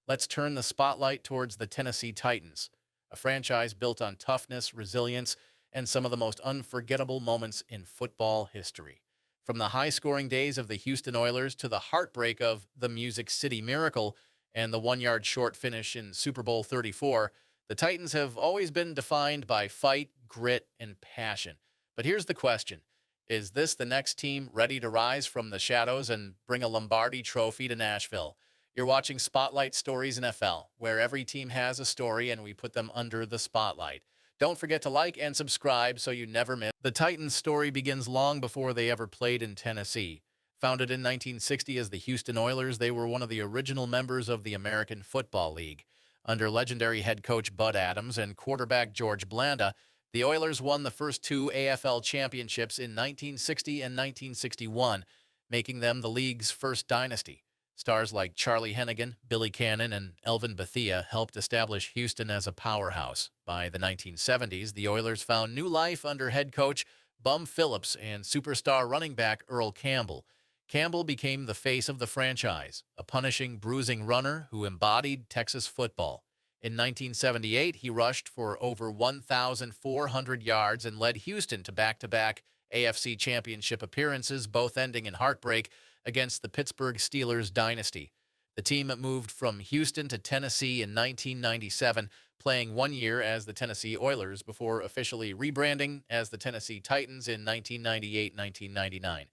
let's turn the spotlight towards the Tennessee Titans, a franchise built on toughness, resilience, and some of the most unforgettable moments in football history. From the high-scoring days of the Houston Oilers to the heartbreak of the Music City Miracle and the one-yard short finish in Super Bowl XXXIV, the Titans have always been defined by fight, grit, and passion. But here's the question. Is this the next team ready to rise from the shadows and bring a Lombardi Trophy to Nashville? You're watching Spotlight Stories NFL, where every team has a story and we put them under the spotlight. Don't forget to like and subscribe so you never miss. The Titans' story begins long before they ever played in Tennessee. Founded in 1960 as the Houston Oilers, they were one of the original members of the American Football League. Under legendary head coach Bud Adams and quarterback George Blanda, the Oilers won the first two AFL championships in 1960 and 1961, making them the league's first dynasty. Stars like Charlie Hennigan, Billy Cannon, and Elvin Bethea helped establish Houston as a powerhouse. By the 1970s, the Oilers found new life under head coach Bum Phillips and superstar running back Earl Campbell. Campbell became the face of the franchise, a punishing, bruising runner who embodied Texas football. In 1978, he rushed for over 1,400 yards and led Houston to back-to-back AFC championship appearances, both ending in heartbreak against the Pittsburgh Steelers dynasty. The team moved from Houston to Tennessee in 1997, playing 1 year as the Tennessee Oilers before officially rebranding as the Tennessee Titans in 1998-1999.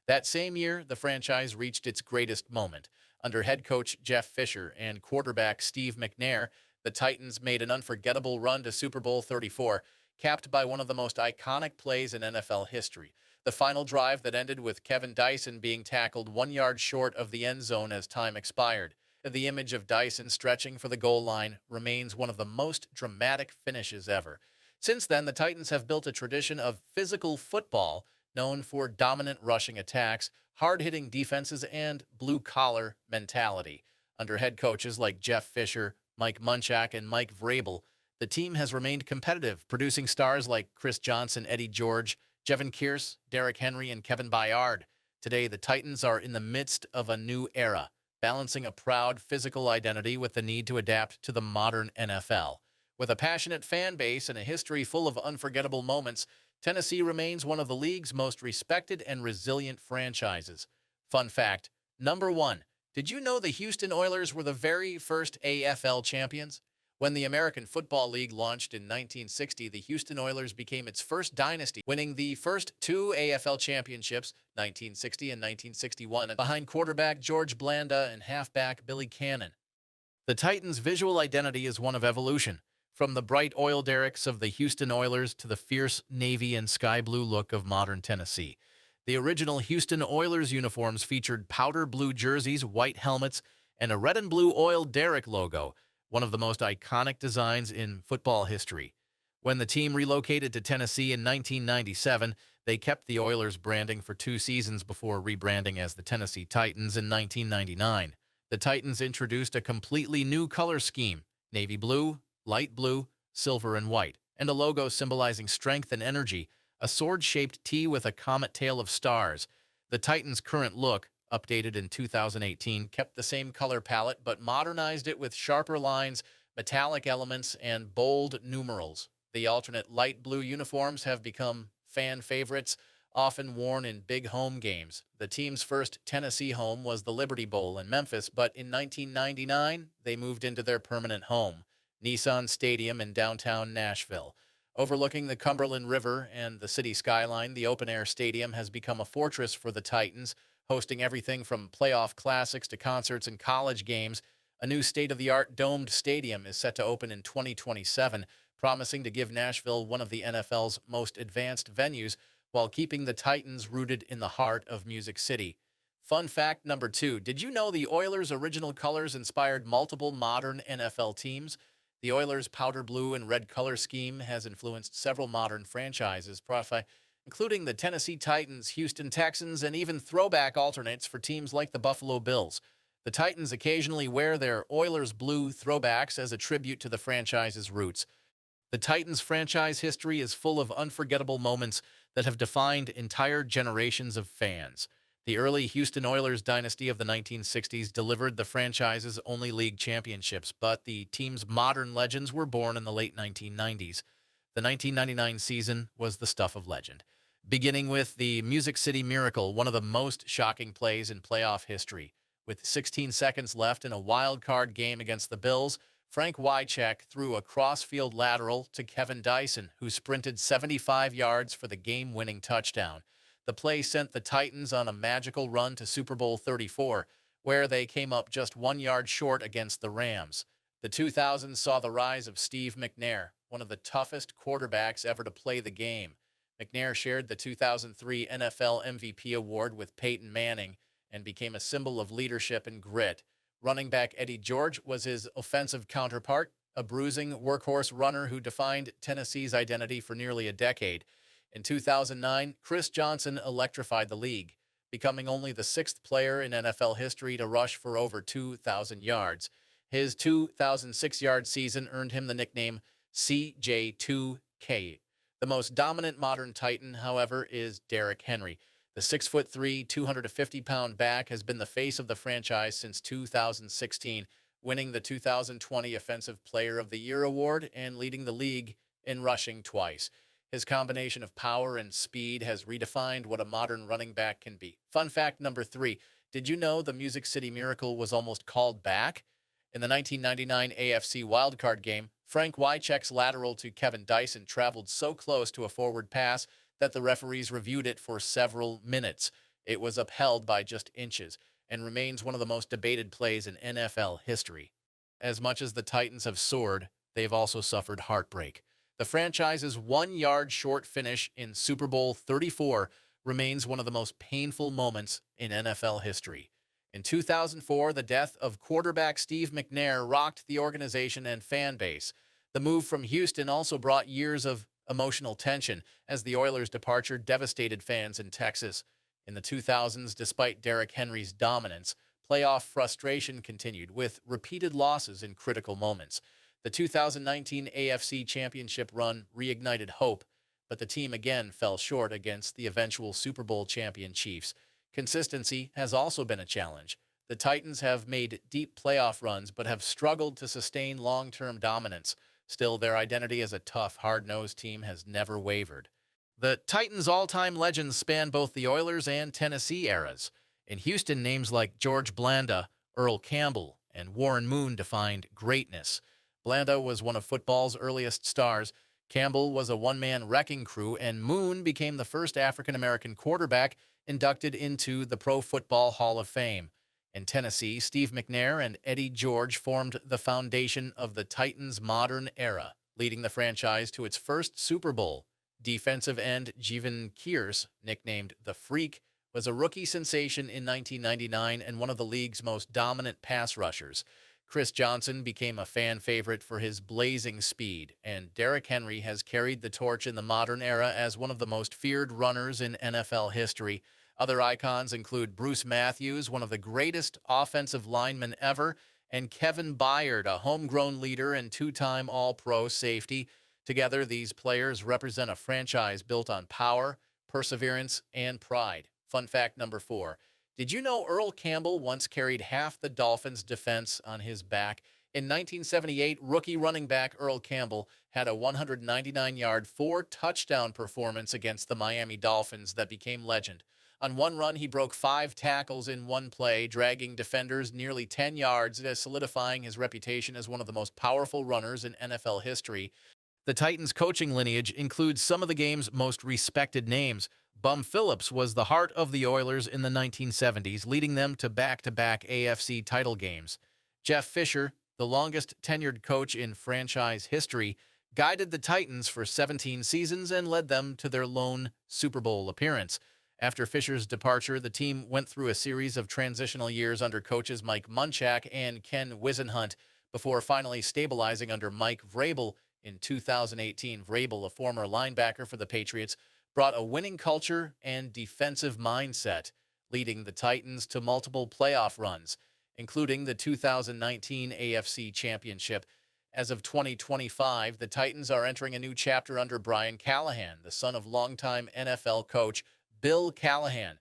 That same year, the franchise reached its greatest moment. Under head coach Jeff Fisher and quarterback Steve McNair, the Titans made an unforgettable run to Super Bowl XXXIV, capped by one of the most iconic plays in NFL history. The final drive that ended with Kevin Dyson being tackled 1 yard short of the end zone as time expired. The image of Dyson stretching for the goal line remains one of the most dramatic finishes ever. Since then, the Titans have built a tradition of physical football known for dominant rushing attacks, hard-hitting defenses, and blue-collar mentality. Under head coaches like Jeff Fisher, Mike Munchak, and Mike Vrabel, the team has remained competitive, producing stars like Chris Johnson, Eddie George, Jevin Kearse, Derrick Henry, and Kevin Byard. Today, the Titans are in the midst of a new era, balancing a proud physical identity with the need to adapt to the modern NFL. With a passionate fan base and a history full of unforgettable moments, Tennessee remains one of the league's most respected and resilient franchises. Fun fact, number 1, did you know the Houston Oilers were the very first AFL champions? When the American Football League launched in 1960, the Houston Oilers became its first dynasty, winning the first two AFL championships, 1960 and 1961, behind quarterback George Blanda and halfback Billy Cannon. The Titans' visual identity is one of evolution, from the bright oil derricks of the Houston Oilers to the fierce navy and sky blue look of modern Tennessee. The original Houston Oilers uniforms featured powder blue jerseys, white helmets, and a red and blue oil derrick logo, one of the most iconic designs in football history. When the team relocated to Tennessee in 1997, they kept the Oilers branding for 2 seasons before rebranding as the Tennessee Titans in 1999. The Titans introduced a completely new color scheme, navy blue, light blue, silver, and white, and a logo symbolizing strength and energy, a sword-shaped T with a comet tail of stars. The Titans' current look, updated in 2018, kept the same color palette but modernized it with sharper lines, metallic elements, and bold numerals. The alternate light blue uniforms have become fan favorites, often worn in big home games. The team's first Tennessee home was the Liberty Bowl in Memphis, but in 1999, they moved into their permanent home, Nissan Stadium in downtown Nashville. Overlooking the Cumberland River and the city skyline, the open-air stadium has become a fortress for the Titans, hosting everything from playoff classics to concerts and college games. A new state-of-the-art domed stadium is set to open in 2027, promising to give Nashville one of the NFL's most advanced venues while keeping the Titans rooted in the heart of Music City. Fun fact number 2, did you know the Oilers' original colors inspired multiple modern NFL teams? The Oilers' powder blue and red color scheme has influenced several modern franchises, including the Tennessee Titans, Houston Texans, and even throwback alternates for teams like the Buffalo Bills. The Titans occasionally wear their Oilers blue throwbacks as a tribute to the franchise's roots. The Titans' franchise history is full of unforgettable moments that have defined entire generations of fans. The early Houston Oilers dynasty of the 1960s delivered the franchise's only league championships, but the team's modern legends were born in the late 1990s. The 1999 season was the stuff of legend, beginning with the Music City Miracle, one of the most shocking plays in playoff history. With 16 seconds left in a wild card game against the Bills, Frank Wycheck threw a cross-field lateral to Kevin Dyson, who sprinted 75 yards for the game-winning touchdown. The play sent the Titans on a magical run to Super Bowl XXXIV, where they came up just 1 yard short against the Rams. The 2000s saw the rise of Steve McNair, one of the toughest quarterbacks ever to play the game. McNair shared the 2003 NFL MVP award with Peyton Manning and became a symbol of leadership and grit. Running back Eddie George was his offensive counterpart, a bruising workhorse runner who defined Tennessee's identity for nearly a decade. In 2009, Chris Johnson electrified the league, becoming only the sixth player in NFL history to rush for over 2,000 yards. His 2,006-yard season earned him the nickname CJ2K. The most dominant modern Titan, however, is Derrick Henry. The 6'3", 250-pound back has been the face of the franchise since 2016, winning the 2020 Offensive Player of the Year award and leading the league in rushing twice. His combination of power and speed has redefined what a modern running back can be. Fun fact number 3, did you know the Music City Miracle was almost called back? In the 1999 AFC wildcard game, Frank Wycheck's lateral to Kevin Dyson traveled so close to a forward pass that the referees reviewed it for several minutes. It was upheld by just inches and remains one of the most debated plays in NFL history. As much as the Titans have soared, they've also suffered heartbreak. The franchise's 1 yard short finish in Super Bowl XXXIV remains one of the most painful moments in NFL history. In 2004, the death of quarterback Steve McNair rocked the organization and fan base. The move from Houston also brought years of emotional tension as the Oilers' departure devastated fans in Texas. In the 2000s, despite Derrick Henry's dominance, playoff frustration continued with repeated losses in critical moments. The 2019 AFC Championship run reignited hope, but the team again fell short against the eventual Super Bowl champion Chiefs. Consistency has also been a challenge. The Titans have made deep playoff runs but have struggled to sustain long-term dominance. Still, their identity as a tough, hard-nosed team has never wavered. The Titans' all-time legends span both the Oilers and Tennessee eras. In Houston, names like George Blanda, Earl Campbell, and Warren Moon defined greatness. Blanda was one of football's earliest stars. Campbell was a one-man wrecking crew, and Moon became the first African-American quarterback inducted into the Pro Football Hall of Fame. In Tennessee, Steve McNair and Eddie George formed the foundation of the Titans' modern era, leading the franchise to its first Super Bowl. Defensive end Jevon Kearse, nicknamed The Freak, was a rookie sensation in 1999 and one of the league's most dominant pass rushers. Chris Johnson became a fan favorite for his blazing speed, and Derrick Henry has carried the torch in the modern era as one of the most feared runners in NFL history. Other icons include Bruce Matthews, one of the greatest offensive linemen ever, and Kevin Byard, a homegrown leader and two-time All-Pro safety. Together, these players represent a franchise built on power, perseverance, and pride. Fun fact number 4. Did you know Earl Campbell once carried half the Dolphins' defense on his back? In 1978, rookie running back Earl Campbell had a 199-yard, 4-touchdown performance against the Miami Dolphins that became legend. On one run, he broke 5 tackles in one play, dragging defenders nearly 10 yards, solidifying his reputation as one of the most powerful runners in NFL history. The Titans' coaching lineage includes some of the game's most respected names. Bum Phillips was the heart of the Oilers in the 1970s, leading them to back-to-back AFC title games. Jeff Fisher, the longest-tenured coach in franchise history, guided the Titans for 17 seasons and led them to their lone Super Bowl appearance. After Fisher's departure, the team went through a series of transitional years under coaches Mike Munchak and Ken Wisenhunt before finally stabilizing under Mike Vrabel in 2018. Vrabel, a former linebacker for the Patriots, brought a winning culture and defensive mindset, leading the Titans to multiple playoff runs, including the 2019 AFC Championship. As of 2025, the Titans are entering a new chapter under Brian Callahan, the son of longtime NFL coach Bill Callahan.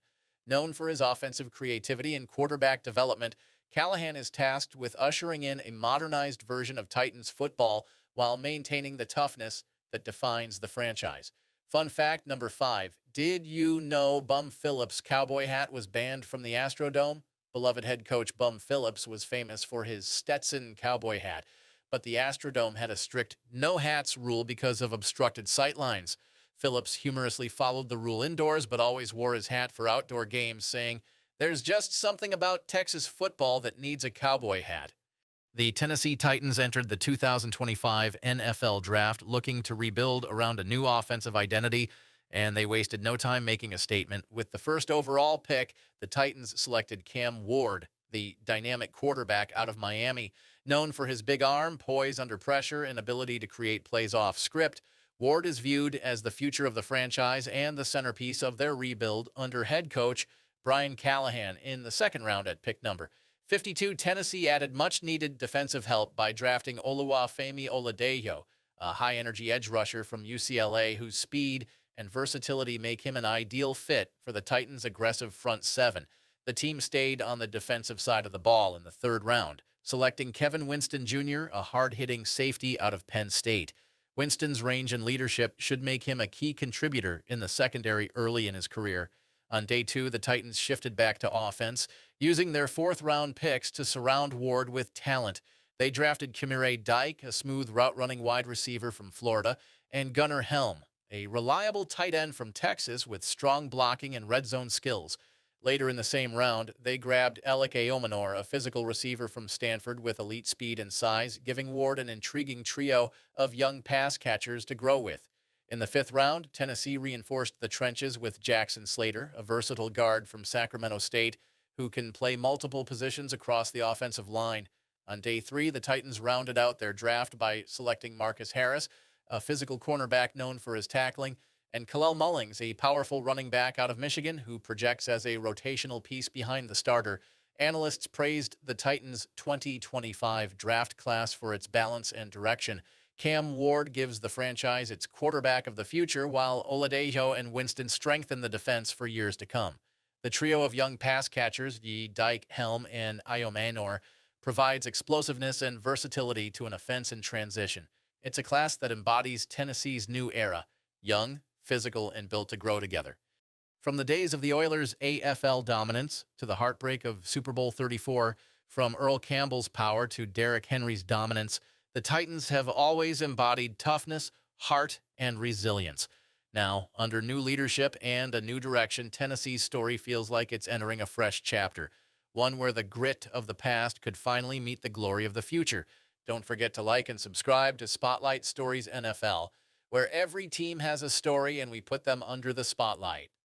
Known for his offensive creativity and quarterback development, Callahan is tasked with ushering in a modernized version of Titans football while maintaining the toughness that defines the franchise. Fun fact number 5. Did you know Bum Phillips' cowboy hat was banned from the Astrodome? Beloved head coach Bum Phillips was famous for his Stetson cowboy hat, but the Astrodome had a strict no hats rule because of obstructed sight lines. Phillips humorously followed the rule indoors, but always wore his hat for outdoor games, saying, "There's just something about Texas football that needs a cowboy hat." The Tennessee Titans entered the 2025 NFL Draft looking to rebuild around a new offensive identity, and they wasted no time making a statement. With the first overall pick, the Titans selected Cam Ward, the dynamic quarterback out of Miami. Known for his big arm, poise under pressure, and ability to create plays off script, Ward is viewed as the future of the franchise and the centerpiece of their rebuild under head coach Brian Callahan in the second round at pick number 52. Tennessee added much-needed defensive help by drafting Oluwafemi Oladejo, a high-energy edge rusher from UCLA whose speed and versatility make him an ideal fit for the Titans' aggressive front seven. The team stayed on the defensive side of the ball in the third round, selecting Kevin Winston Jr., a hard-hitting safety out of Penn State. Winston's range and leadership should make him a key contributor in the secondary early in his career. On day 2, the Titans shifted back to offense, using their fourth-round picks to surround Ward with talent. They drafted Kimire Dyke, a smooth route-running wide receiver from Florida, and Gunnar Helm, a reliable tight end from Texas with strong blocking and red zone skills. Later in the same round, they grabbed Alec Aomanor, a physical receiver from Stanford with elite speed and size, giving Ward an intriguing trio of young pass catchers to grow with. In the fifth round, Tennessee reinforced the trenches with Jackson Slater, a versatile guard from Sacramento State who can play multiple positions across the offensive line. On day 3, the Titans rounded out their draft by selecting Marcus Harris, a physical cornerback known for his tackling, and Kalel Mullings, a powerful running back out of Michigan who projects as a rotational piece behind the starter. Analysts praised the Titans' 2025 draft class for its balance and direction. Cam Ward gives the franchise its quarterback of the future, while Oladejo and Winston strengthen the defense for years to come. The trio of young pass catchers, Dyke, Helm, and Iomanor, provides explosiveness and versatility to an offense in transition. It's a class that embodies Tennessee's new era, young, physical, and built to grow together. From the days of the Oilers' AFL dominance to the heartbreak of Super Bowl XXXIV, from Earl Campbell's power to Derrick Henry's dominance, the Titans have always embodied toughness, heart, and resilience. Now, under new leadership and a new direction, Tennessee's story feels like it's entering a fresh chapter, one where the grit of the past could finally meet the glory of the future. Don't forget to like and subscribe to Spotlight Stories NFL, where every team has a story and we put them under the spotlight.